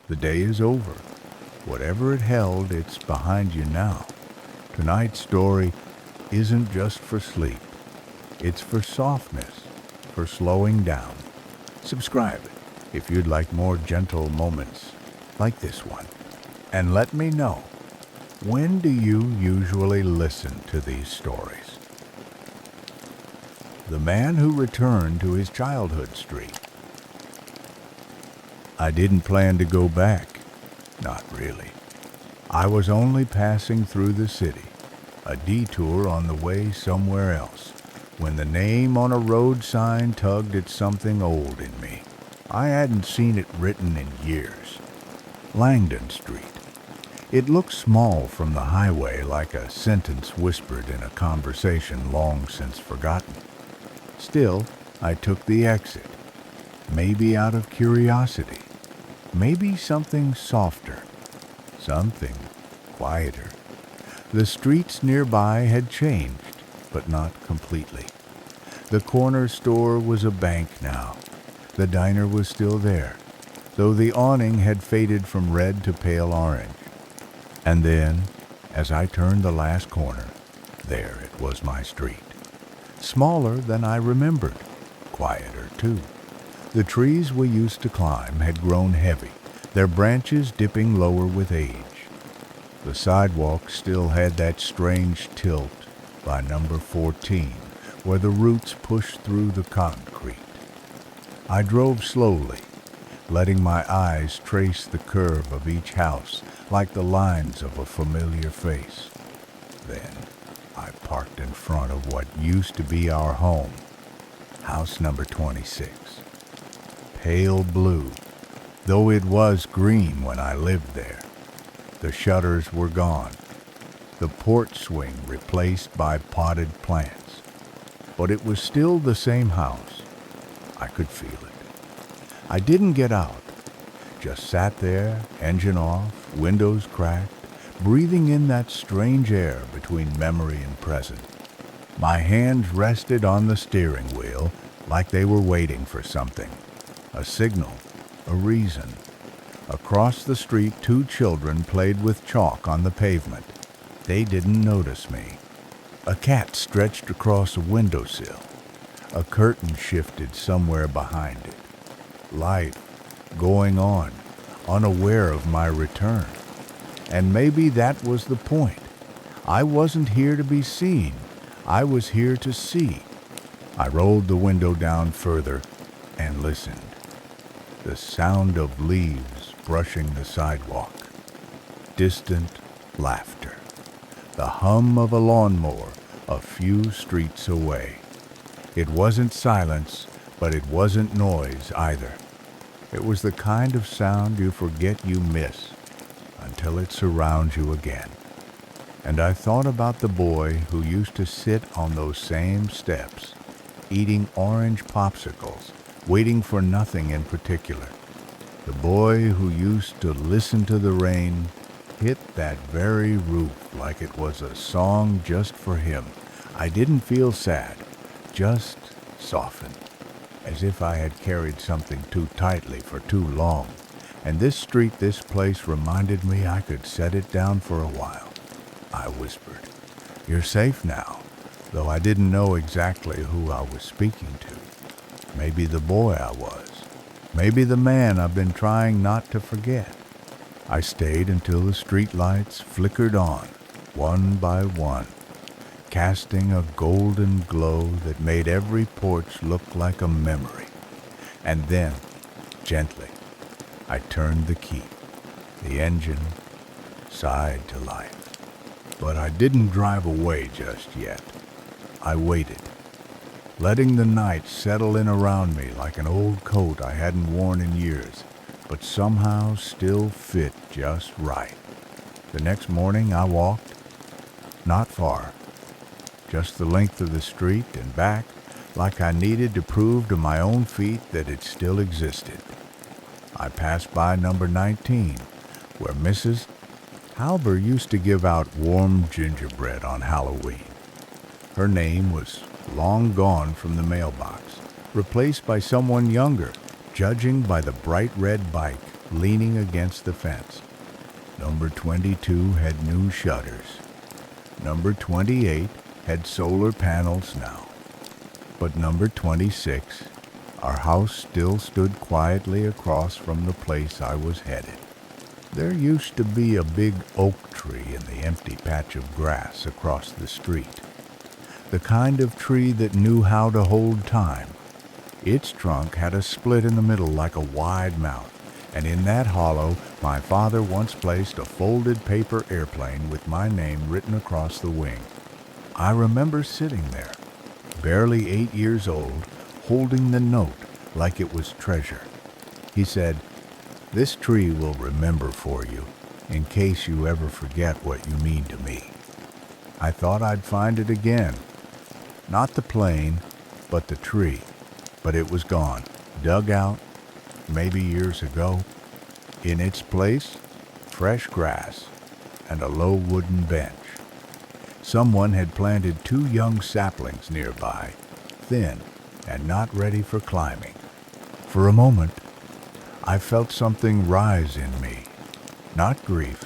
The day is over. Whatever it held, it's behind you now. Tonight's story isn't just for sleep. It's for softness, for slowing down. Subscribe if you'd like more gentle moments like this one. And let me know, when do you usually listen to these stories? The Man Who Returned to His Childhood Street. I didn't plan to go back. Not really. I was only passing through the city, a detour on the way somewhere else, when the name on a road sign tugged at something old in me. I hadn't seen it written in years. Langdon Street. It looked small from the highway, like a sentence whispered in a conversation long since forgotten. Still, I took the exit, maybe out of curiosity, maybe something softer, something quieter. The streets nearby had changed, but not completely. The corner store was a bank now. The diner was still there, though the awning had faded from red to pale orange. And then, as I turned the last corner, there it was, my street. Smaller than I remembered, quieter too. The trees we used to climb had grown heavy, their branches dipping lower with age. The sidewalk still had that strange tilt by number 14, where the roots pushed through the concrete. I drove slowly, letting my eyes trace the curve of each house like the lines of a familiar face. Then I parked in front of what used to be our home, house number 26. Pale blue, though it was green when I lived there. The shutters were gone, the porch swing replaced by potted plants. But it was still the same house. I could feel it. I didn't get out, just sat there, engine off, windows cracked, breathing in that strange air between memory and present. My hands rested on the steering wheel like they were waiting for something, a signal, a reason. Across the street, 2 children played with chalk on the pavement. They didn't notice me. A cat stretched across a windowsill. A curtain shifted somewhere behind it. Life going on, unaware of my return. And maybe that was the point. I wasn't here to be seen. I was here to see. I rolled the window down further and listened. The sound of leaves brushing the sidewalk. Distant laughter. The hum of a lawnmower a few streets away. It wasn't silence, but it wasn't noise either. It was the kind of sound you forget you miss until it surrounds you again. And I thought about the boy who used to sit on those same steps, eating orange popsicles, waiting for nothing in particular. The boy who used to listen to the rain hit that very roof like it was a song just for him. I didn't feel sad, just softened, as if I had carried something too tightly for too long. And this street, this place reminded me I could set it down for a while. I whispered, "You're safe now," though I didn't know exactly who I was speaking to. Maybe the boy I was. Maybe the man I've been trying not to forget. I stayed until the street lights flickered on, one by one, casting a golden glow that made every porch look like a memory. And then, gently, I turned the key. The engine sighed to life. But I didn't drive away just yet. I waited, letting the night settle in around me like an old coat I hadn't worn in years, but somehow still fit just right. The next morning I walked, not far, just the length of the street and back, like I needed to prove to my own feet that it still existed. I passed by number 19, where Mrs. Halber used to give out warm gingerbread on Halloween. Her name was long gone from the mailbox, replaced by someone younger, judging by the bright red bike leaning against the fence. Number 22 had new shutters. Number 28 had solar panels now. But number 26, our house still stood quietly across from the place I was headed. There used to be a big oak tree in the empty patch of grass across the street. The kind of tree that knew how to hold time. Its trunk had a split in the middle like a wide mouth, and in that hollow my father once placed a folded paper airplane with my name written across the wing. I remember sitting there, barely 8 years old, holding the note like it was treasure. He said, "This tree will remember for you, in case you ever forget what you mean to me." I thought I'd find it again. Not the plane, but the tree. But it was gone, dug out, maybe years ago. In its place, fresh grass and a low wooden bench. Someone had planted 2 young saplings nearby, thin and not ready for climbing. For a moment, I felt something rise in me. Not grief,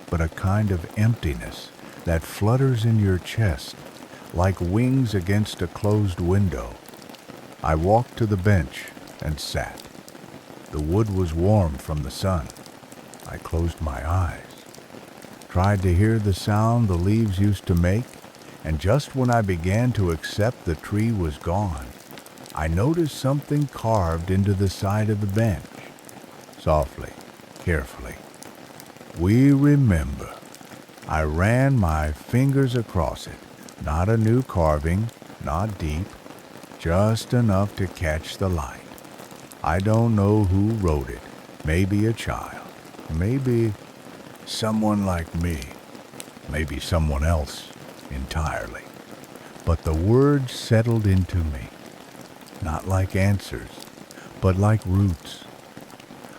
but a kind of emptiness that flutters in your chest like wings against a closed window. I walked to the bench and sat. The wood was warm from the sun. I closed my eyes, tried to hear the sound the leaves used to make, and just when I began to accept the tree was gone, I noticed something carved into the side of the bench. Softly, carefully. "We remember." I ran my fingers across it. Not a new carving, not deep, just enough to catch the light. I don't know who wrote it. Maybe a child. Maybe someone like me. Maybe someone else entirely. But the words settled into me. Not like answers, but like roots.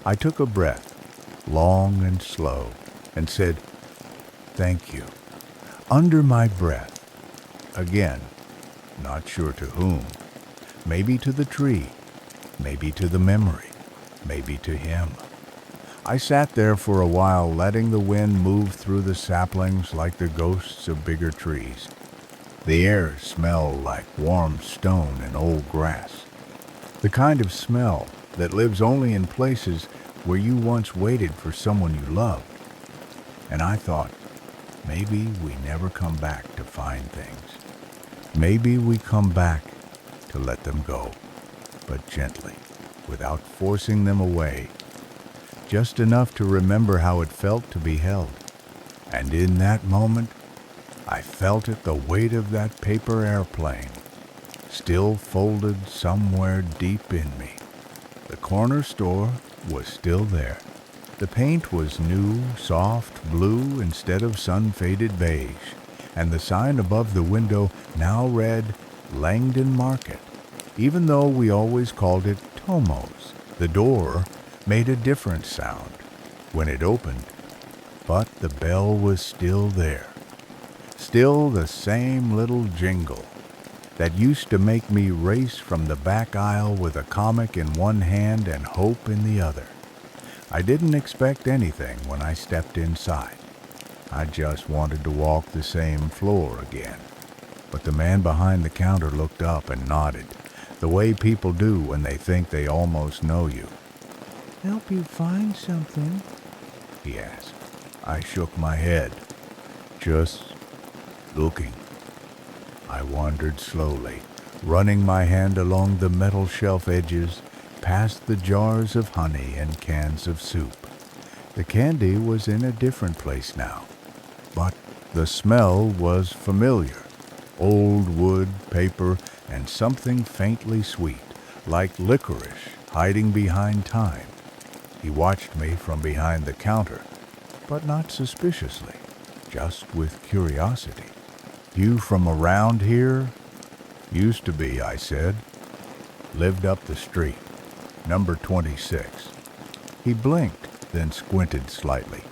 I took a breath, long and slow, and said, "Thank you," under my breath. Again, not sure to whom. Maybe to the tree, maybe to the memory, maybe to him. I sat there for a while, letting the wind move through the saplings like the ghosts of bigger trees. The air smelled like warm stone and old grass. The kind of smell that lives only in places where you once waited for someone you loved. And I thought, maybe we never come back to find things. Maybe we come back to let them go, but gently, without forcing them away. Just enough to remember how it felt to be held. And in that moment, I felt it, the weight of that paper airplane, still folded somewhere deep in me. The corner store was still there. The paint was new, soft blue instead of sun-faded beige, and the sign above the window now read Langdon Market, even though we always called it Tomo's. The door made a different sound when it opened, but the bell was still there. Still the same little jingle that used to make me race from the back aisle with a comic in one hand and hope in the other. I didn't expect anything when I stepped inside. I just wanted to walk the same floor again. But the man behind the counter looked up and nodded, the way people do when they think they almost know you. "Help you find something?" he asked. I shook my head. "Just looking." I wandered slowly, running my hand along the metal shelf edges, past the jars of honey and cans of soup. The candy was in a different place now, but the smell was familiar. Old wood, paper, and something faintly sweet, like licorice hiding behind time. He watched me from behind the counter, but not suspiciously, just with curiosity. "You from around here?" "Used to be," I said. "Lived up the street, number 26. He blinked, then squinted slightly.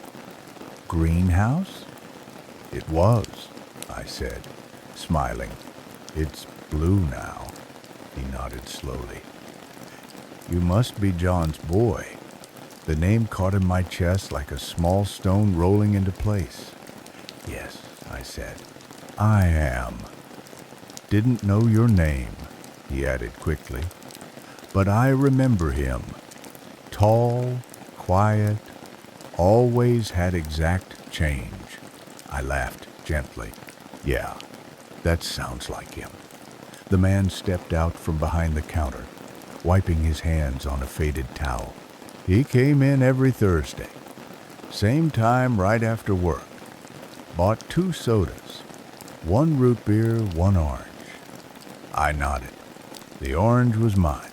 "Greenhouse?" "It was," I said, smiling. "It's blue now." He nodded slowly. You must be John's boy. The name caught in my chest like a small stone rolling into place. Yes, I said. I am. Didn't know your name, he added quickly, but I remember him. Tall, quiet, always had exact change. I laughed gently. Yeah, that sounds like him. The man stepped out from behind the counter, wiping his hands on a faded towel. He came in every Thursday. Same time right after work. Bought 2 sodas. 1 root beer, 1 orange. I nodded. The orange was mine.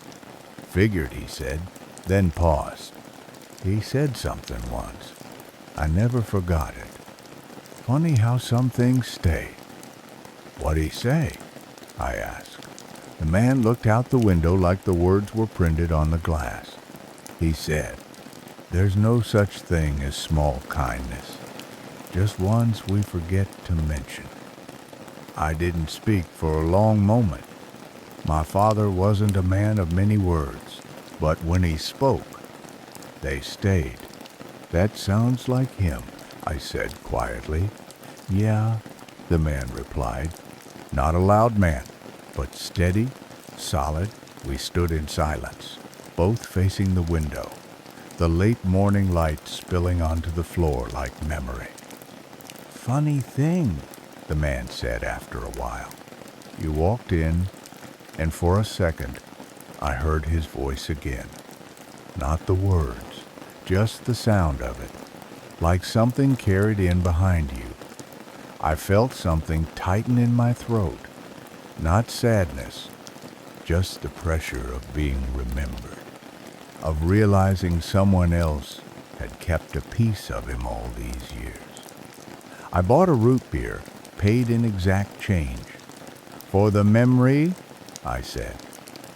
Figured, he said, then paused. He said something once. I never forgot it. Funny how some things stay. What'd he say? I asked. The man looked out the window like the words were printed on the glass. He said, "There's no such thing as small kindness, just ones we forget to mention." I didn't speak for a long moment. My father wasn't a man of many words, but when he spoke, they stayed. That sounds like him, I said quietly. Yeah, the man replied. Not a loud man, but steady, solid. We stood in silence, both facing the window, the late morning light spilling onto the floor like memory. Funny thing, the man said after a while. You walked in, and for a second, I heard his voice again. Not the words, just the sound of it, like something carried in behind you. I felt something tighten in my throat, not sadness, just the pressure of being remembered, of realizing someone else had kept a piece of him all these years. I bought a root beer, paid in exact change. For the memory, I said,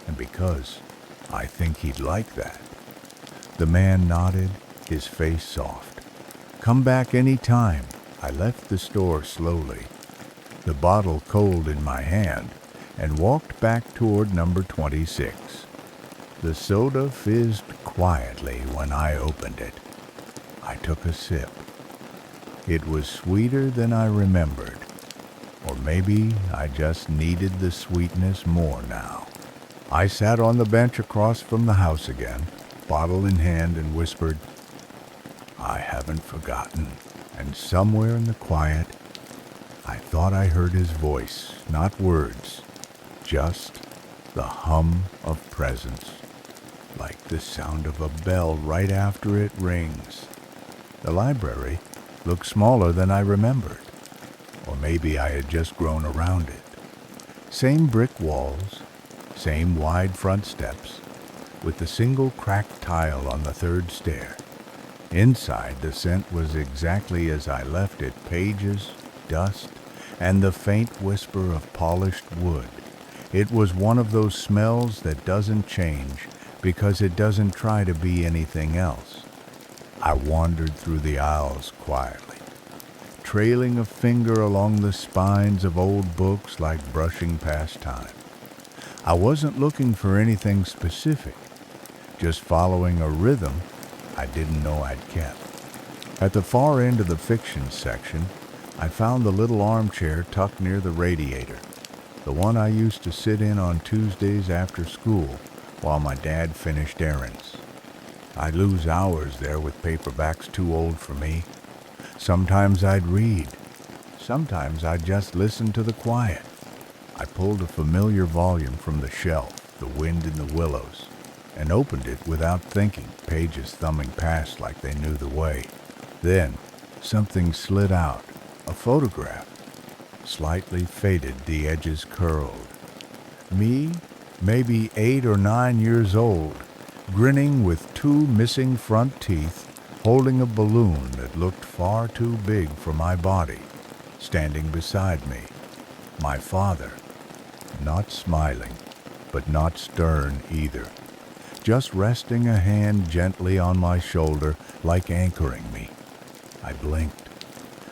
and because I think he'd like that. The man nodded, his face soft. Come back any time. I left the store slowly, the bottle cold in my hand, and walked back toward number 26. The soda fizzed quietly when I opened it. I took a sip. It was sweeter than I remembered. Or maybe I just needed the sweetness more now. I sat on the bench across from the house again, bottle in hand, and whispered, I haven't forgotten. And somewhere in the quiet, I thought I heard his voice, not words, just the hum of presence, like the sound of a bell right after it rings. The library looked smaller than I remembered. Or maybe I had just grown around it. Same brick walls, same wide front steps, with the single cracked tile on the third stair. Inside, the scent was exactly as I left it, pages, dust, and the faint whisper of polished wood. It was one of those smells that doesn't change because it doesn't try to be anything else. I wandered through the aisles quietly, trailing a finger along the spines of old books like brushing past time. I wasn't looking for anything specific, just following a rhythm I didn't know I'd kept. At the far end of the fiction section, I found the little armchair tucked near the radiator, the one I used to sit in on Tuesdays after school while my dad finished errands. I'd lose hours there with paperbacks too old for me. Sometimes I'd read. Sometimes I'd just listen to the quiet. I pulled a familiar volume from the shelf, The Wind in the Willows, and opened it without thinking, pages thumbing past like they knew the way. Then, something slid out, a photograph. Slightly faded, the edges curled. Me, maybe 8 or 9 years old, grinning with 2 missing front teeth, holding a balloon that looked far too big for my body, standing beside me. My father, not smiling, but not stern either. Just resting a hand gently on my shoulder like anchoring me. I blinked.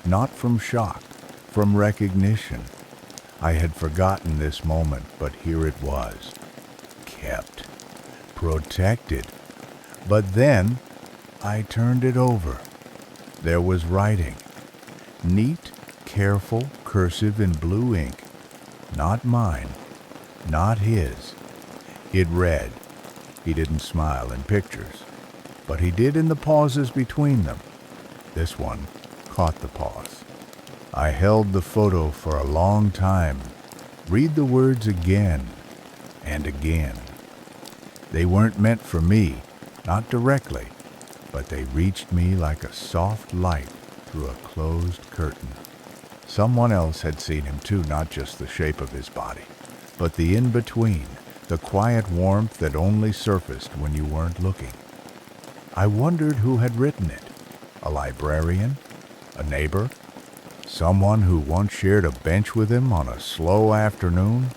Not from shock, from recognition. I had forgotten this moment, but here it was. Kept. protected. But then I turned it over. There was writing. Neat, careful, cursive in blue ink. Not mine. Not his. It read. He didn't smile in pictures, but he did in the pauses between them. This one caught the pause. I held the photo for a long time. Read the words again and again. They weren't meant for me, not directly, but they reached me like a soft light through a closed curtain. Someone else had seen him too, not just the shape of his body, but the in-between, the quiet warmth that only surfaced when you weren't looking. I wondered who had written it. A librarian? A neighbor? Someone who once shared a bench with him on a slow afternoon?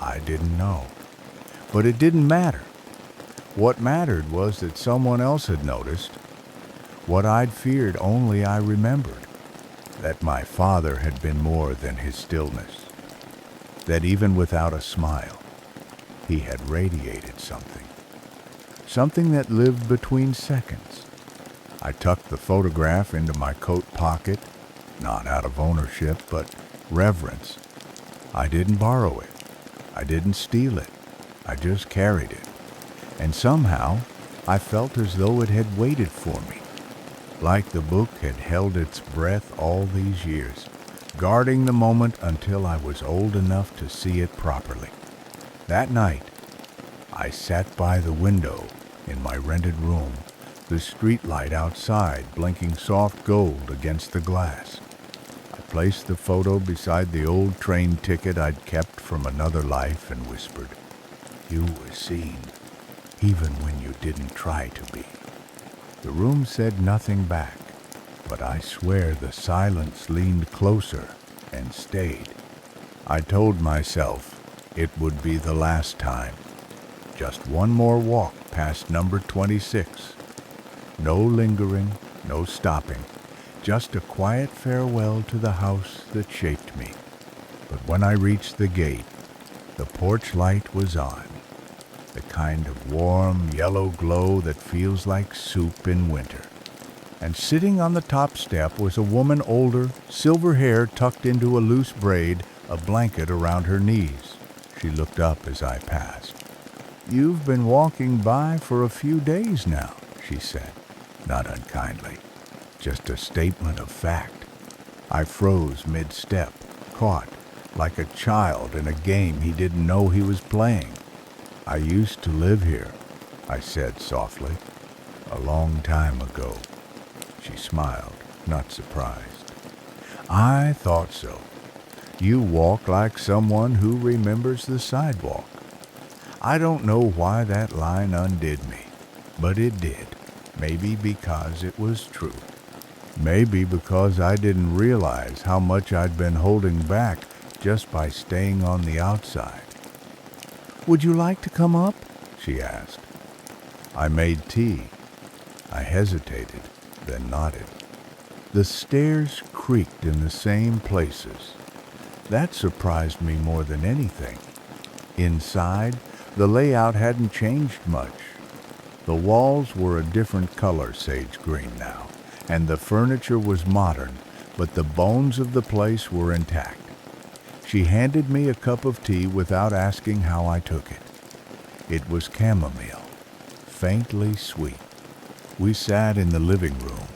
I didn't know. But it didn't matter. What mattered was that someone else had noticed. What I'd feared only I remembered. That my father had been more than his stillness. That even without a smile, he had radiated something. Something that lived between seconds. I tucked the photograph into my coat pocket, not out of ownership, but reverence. I didn't borrow it. I didn't steal it. I just carried it. And somehow, I felt as though it had waited for me. Like the book had held its breath all these years, guarding the moment until I was old enough to see it properly. That night, I sat by the window in my rented room, the streetlight outside blinking soft gold against the glass. I placed the photo beside the old train ticket I'd kept from another life and whispered, "You were seen, even when you didn't try to be." The room said nothing back, but I swear the silence leaned closer and stayed. I told myself it would be the last time. Just one more walk past number 26. No lingering, no stopping, just a quiet farewell to the house that shaped me. But when I reached the gate, the porch light was on, the kind of warm yellow glow that feels like soup in winter. And sitting on the top step was a woman older, silver hair tucked into a loose braid, a blanket around her knees. She looked up as I passed. "You've been walking by for a few days now," she said, not unkindly, just a statement of fact. I froze mid-step, caught, like a child in a game he didn't know he was playing. "I used to live here," I said softly, "a long time ago." She smiled, not surprised. "I thought so. You walk like someone who remembers the sidewalk." I don't know why that line undid me, but it did. Maybe because it was true. Maybe because I didn't realize how much I'd been holding back just by staying on the outside. "Would you like to come up?" she asked. I made tea. I hesitated, then nodded. The stairs creaked in the same places. That surprised me more than anything. Inside, the layout hadn't changed much. The walls were a different color, sage green now, and the furniture was modern, but the bones of the place were intact. She handed me a cup of tea without asking how I took it. It was chamomile, faintly sweet. We sat in the living room,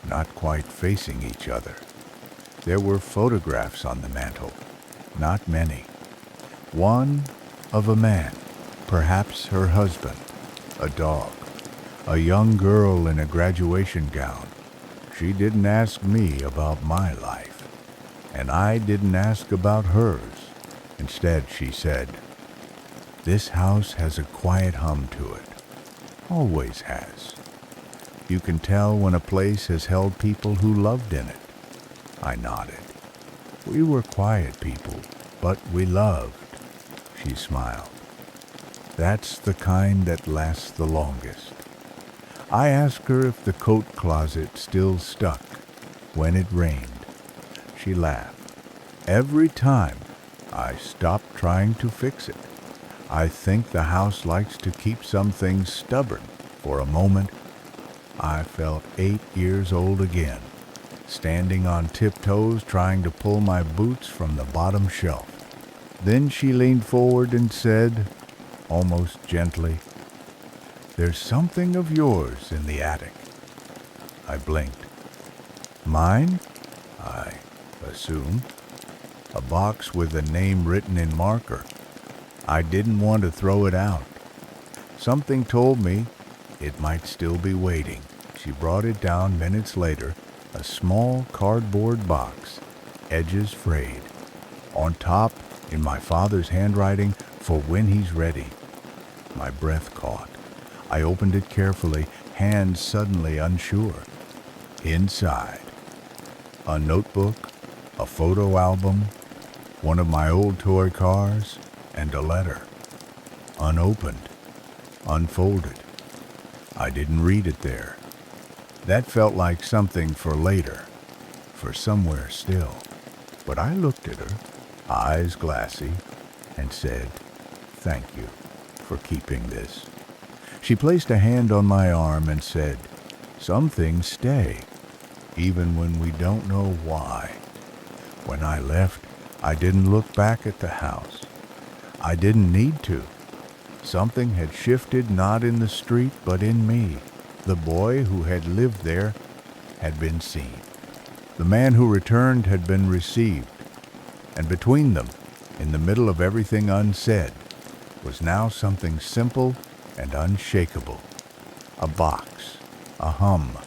not quite facing each other. There were photographs on the mantel, not many. One of a man, perhaps her husband, a dog, a young girl in a graduation gown. She didn't ask me about my life, and I didn't ask about hers. Instead, she said, "This house has a quiet hum to it. Always has. You can tell when a place has held people who loved in it." I nodded. "We were quiet people, but we loved." She smiled. "That's the kind that lasts the longest." I asked her if the coat closet still stuck when it rained. She laughed. "Every time I stopped trying to fix it. I think the house likes to keep some things stubborn. For a moment, I felt 8 years old again, standing on tiptoes trying to pull my boots from the bottom shelf. Then she leaned forward and said, almost gently, "There's something of yours in the attic." I blinked. Mine? I assumed. A box with a name written in marker. I didn't want to throw it out. Something told me it might still be waiting. She brought it down minutes later, a small cardboard box, edges frayed. On top, in my father's handwriting, "For when he's ready." My breath caught. I opened it carefully, hands suddenly unsure. Inside, a notebook, a photo album, one of my old toy cars, and a letter. Unopened, unfolded. I didn't read it there. That felt like something for later, for somewhere still. But I looked at her, eyes glassy, and said, "Thank you for keeping this." She placed a hand on my arm and said, "Some things stay, even when we don't know why." When I left, I didn't look back at the house. I didn't need to. Something had shifted not in the street but in me. The boy who had lived there had been seen. The man who returned had been received. And between them, in the middle of everything unsaid, was now something simple and unshakable. A box, a hum,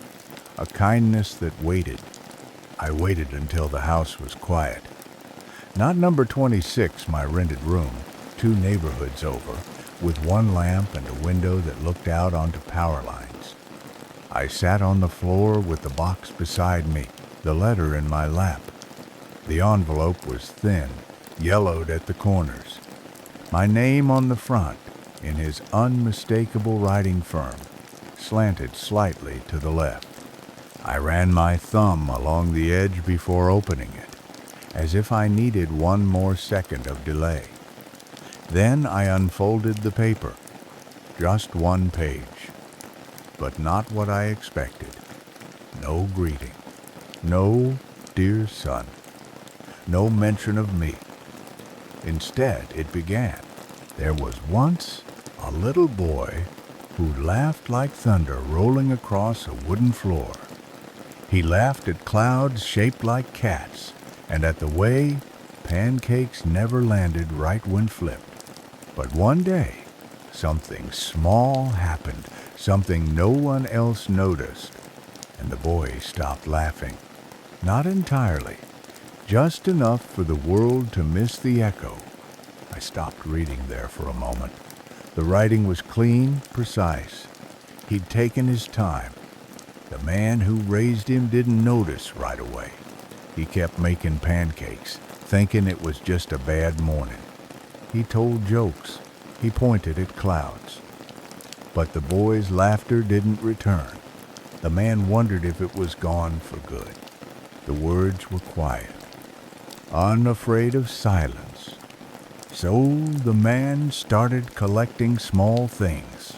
a kindness that waited. I waited until the house was quiet. Not number 26, my rented room, 2 neighborhoods over, with one lamp and a window that looked out onto power lines. I sat on the floor with the box beside me, the letter in my lap. The envelope was thin, yellowed at the corners. My name on the front, in his unmistakable writing firm, slanted slightly to the left. I ran my thumb along the edge before opening it, as if I needed one more second of delay. Then I unfolded the paper, just one page, but not what I expected. No greeting, no "dear son," no mention of me. Instead, it began, "There was once a little boy who laughed like thunder rolling across a wooden floor. He laughed at clouds shaped like cats, and at the way pancakes never landed right when flipped. But one day, something small happened, something no one else noticed, and the boy stopped laughing. Not entirely, just enough for the world to miss the echo." I stopped reading there for a moment. The writing was clean, precise. He'd taken his time. The man who raised him didn't notice right away. He kept making pancakes, thinking it was just a bad morning. He told jokes. He pointed at clouds. But the boy's laughter didn't return. The man wondered if it was gone for good. The words were quiet, unafraid of silence. So the man started collecting small things,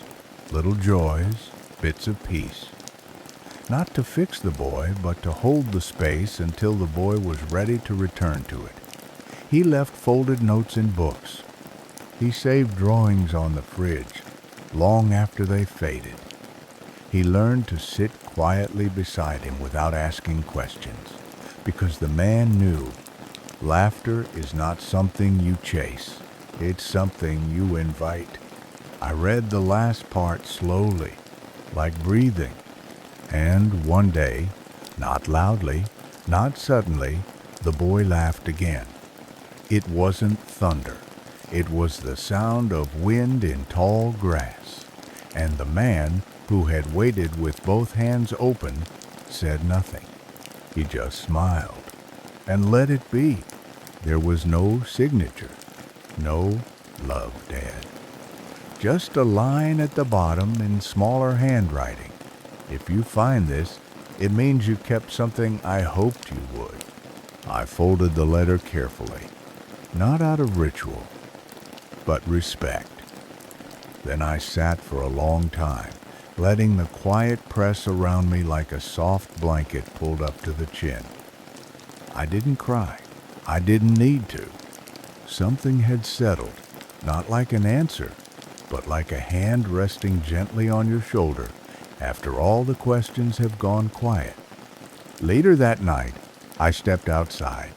little joys, bits of peace. Not to fix the boy, but to hold the space until the boy was ready to return to it. He left folded notes in books. He saved drawings on the fridge, long after they faded. He learned to sit quietly beside him without asking questions, because the man knew laughter is not something you chase. It's something you invite. I read the last part slowly, like breathing. And one day, not loudly, not suddenly, the boy laughed again. It wasn't thunder. It was the sound of wind in tall grass. And the man, who had waited with both hands open, said nothing. He just smiled and let it be. There was no signature, no "Love, Dad." Just a line at the bottom in smaller handwriting. "If you find this, it means you kept something I hoped you would." I folded the letter carefully, not out of ritual, but respect. Then I sat for a long time, letting the quiet press around me like a soft blanket pulled up to the chin. I didn't cry. I didn't need to. Something had settled, not like an answer, but like a hand resting gently on your shoulder after all the questions have gone quiet. Later that night, I stepped outside.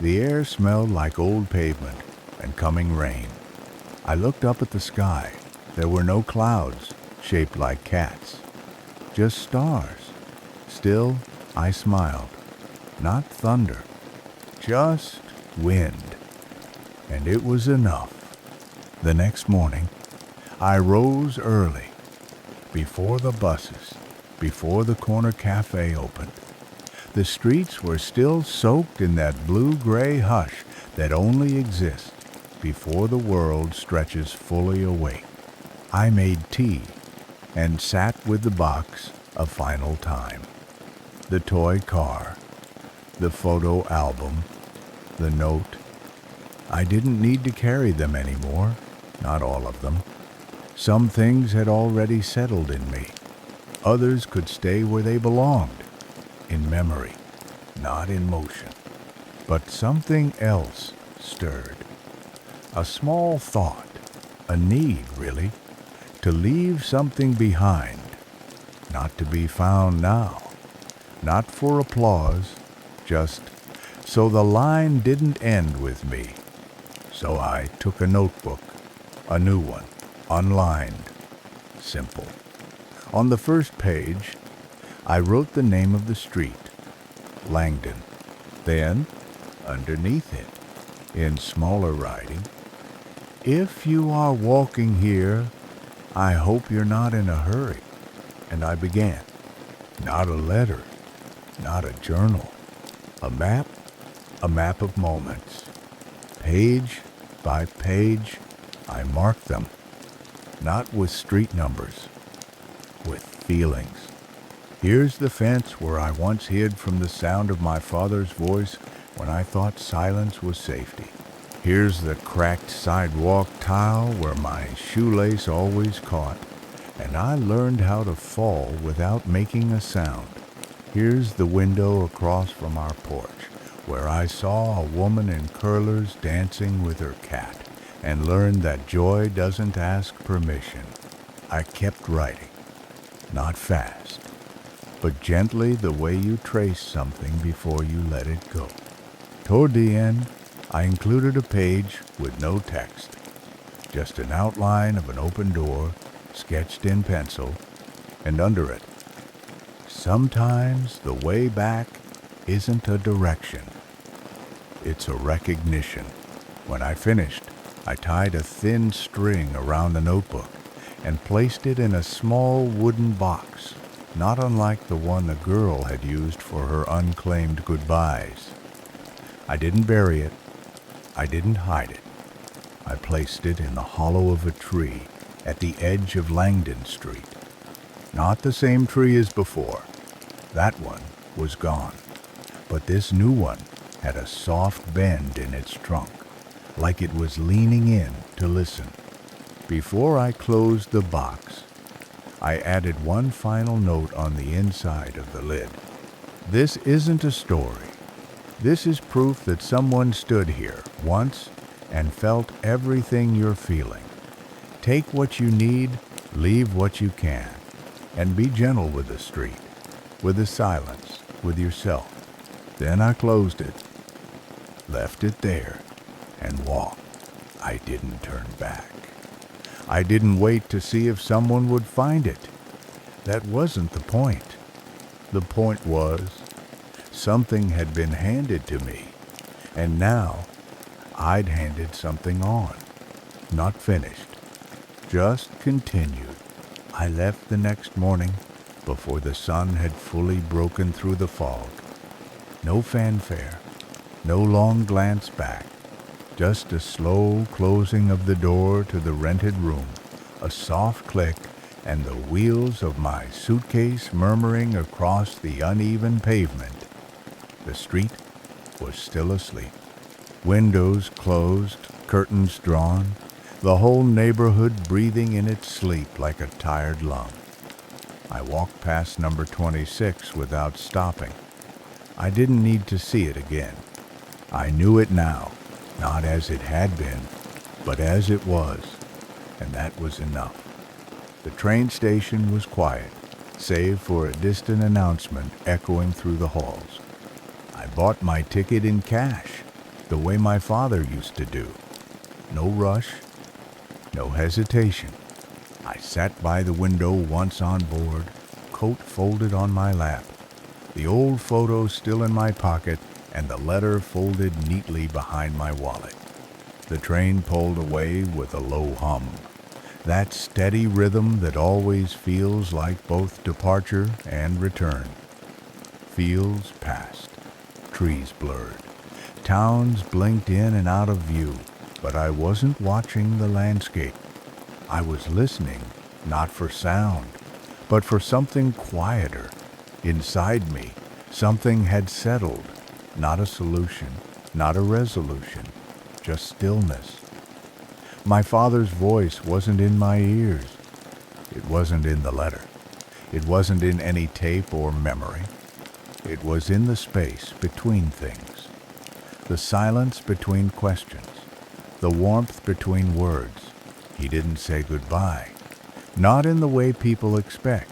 The air smelled like old pavement and coming rain. I looked up at the sky. There were no clouds shaped like cats, just stars. Still, I smiled. Not thunder, just wind. And it was enough. The next morning, I rose early, before the buses, before the corner cafe opened. The streets were still soaked in that blue-gray hush that only exists before the world stretches fully awake. I made tea and sat with the box a final time. The toy car, the photo album, the note. I didn't need to carry them anymore, not all of them. Some things had already settled in me. Others could stay where they belonged, in memory, not in motion. But something else stirred. A small thought, a need, really, to leave something behind, not to be found now, not for applause, just so the line didn't end with me. So I took a notebook, a new one, unlined, simple. On the first page, I wrote the name of the street, Langdon. Then, underneath it, in smaller writing, "If you are walking here, I hope you're not in a hurry." And I began. Not a letter, not a journal. A map of moments. Page by page, I marked them. Not with street numbers, with feelings. Here's the fence where I once hid from the sound of my father's voice when I thought silence was safety. Here's the cracked sidewalk tile where my shoelace always caught, and I learned how to fall without making a sound. Here's the window across from our porch, where I saw a woman in curlers dancing with her cat, and learned that joy doesn't ask permission. I kept writing, not fast, but gently the way you trace something before you let it go. Toward the end, I included a page with no text, just an outline of an open door sketched in pencil, and under it, sometimes the way back isn't a direction, it's a recognition. When I finished, I tied a thin string around the notebook and placed it in a small wooden box, not unlike the one the girl had used for her unclaimed goodbyes. I didn't bury it. I didn't hide it. I placed it in the hollow of a tree at the edge of Langdon Street. Not the same tree as before. That one was gone. But this new one had a soft bend in its trunk, like it was leaning in to listen. Before I closed the box, I added one final note on the inside of the lid. This isn't a story. This is proof that someone stood here once and felt everything you're feeling. Take what you need, leave what you can, and be gentle with the street, with the silence, with yourself. Then I closed it, left it there, and walked. I didn't turn back. I didn't wait to see if someone would find it. That wasn't the point. The point was, something had been handed to me, and now I'd handed something on. Not finished, just continued. I left the next morning before the sun had fully broken through the fog. No fanfare, no long glance back, just a slow closing of the door to the rented room, a soft click, and the wheels of my suitcase murmuring across the uneven pavement. The street was still asleep. Windows closed, curtains drawn, the whole neighborhood breathing in its sleep like a tired lung. I walked past number 26 without stopping. I didn't need to see it again. I knew it now, not as it had been, but as it was, and that was enough. The train station was quiet, save for a distant announcement echoing through the halls. I bought my ticket in cash, the way my father used to do. No rush, no hesitation. I sat by the window once on board, coat folded on my lap, the old photo still in my pocket, and the letter folded neatly behind my wallet. The train pulled away with a low hum, that steady rhythm that always feels like both departure and return. Fields passed, trees blurred, towns blinked in and out of view, but I wasn't watching the landscape. I was listening, not for sound, but for something quieter. Inside me, something had settled, not a solution, not a resolution, just stillness. My father's voice wasn't in my ears. It wasn't in the letter. It wasn't in any tape or memory. It was in the space between things, the silence between questions, the warmth between words. He didn't say goodbye, not in the way people expect,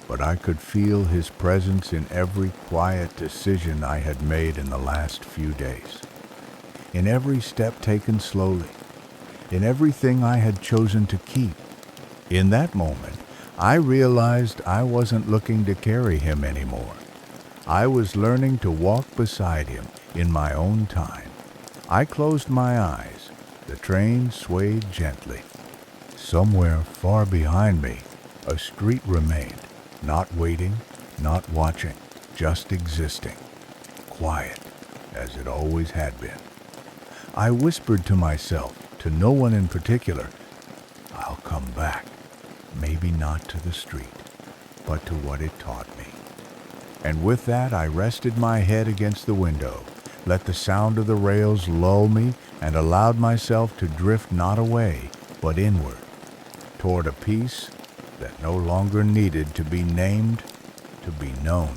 but I could feel his presence in every quiet decision I had made in the last few days, in every step taken slowly, in everything I had chosen to keep. In that moment, I realized I wasn't looking to carry him anymore. I was learning to walk beside him in my own time. I closed my eyes. The train swayed gently. Somewhere far behind me, a street remained, not waiting, not watching, just existing, quiet as it always had been. I whispered to myself, to no one in particular, I'll come back, maybe not to the street, but to what it taught me. And with that, I rested my head against the window, let the sound of the rails lull me, and allowed myself to drift not away, but inward, toward a peace that no longer needed to be named, to be known.